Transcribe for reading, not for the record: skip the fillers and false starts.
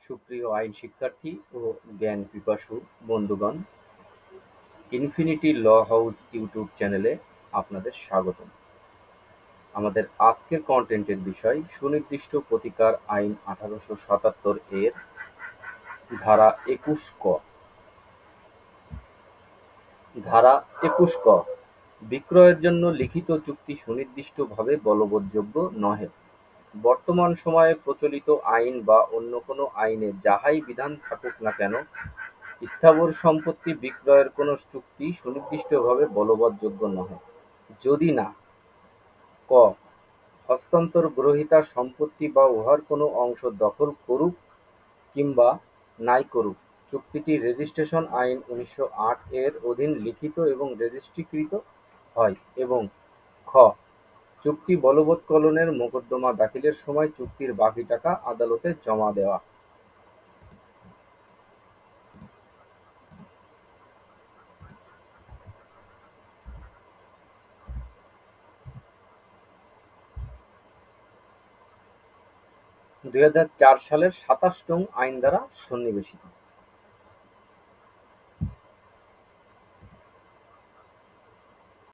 সুপ্রিয় আইন শিক্ষার্থী ও জ্ঞান পিপাসু বন্ধুগণ, ইনফিনিটি ল হাউস ইউটিউব চ্যানেলে আপনাদের স্বাগতম। আমাদের আজকের কন্টেন্টের বিষয় সুনির্দিষ্ট প্রতিকার আইন 1877 এর ধারা 21 ক। ধারা 21 ক, বিক্রয়ের জন্য লিখিত চুক্তি সুনির্দিষ্টভাবে বলবৎযোগ্য নহে। বর্তমান সময়ে প্রচলিত আইন বা অন্য কোনো আইনে যাহাই বিধান থাকুক না কেন, স্থাবর সম্পত্তি বিক্রয়ের কোনো চুক্তি সুনির্দিষ্টভাবে বলবৎযোগ্য নহে, যদি না ক হস্তান্তর গ্রহীতা সম্পত্তি বা উহার কোনো অংশ দখল করুক কিংবা নাই করুক, চুক্তিটি রেজিস্ট্রেশন আইন 1908 এর অধীন লিখিত এবং রেজিস্ট্রিকৃত হয়, এবং খ চুক্তি বলবৎকরণের মোকদ্দমা দাখিলের সময় চুক্তির বাকি টাকা আদালতে জমা দেওয়া। দুই সালের 27 নং আইন দ্বারা সন্নিবেশিত।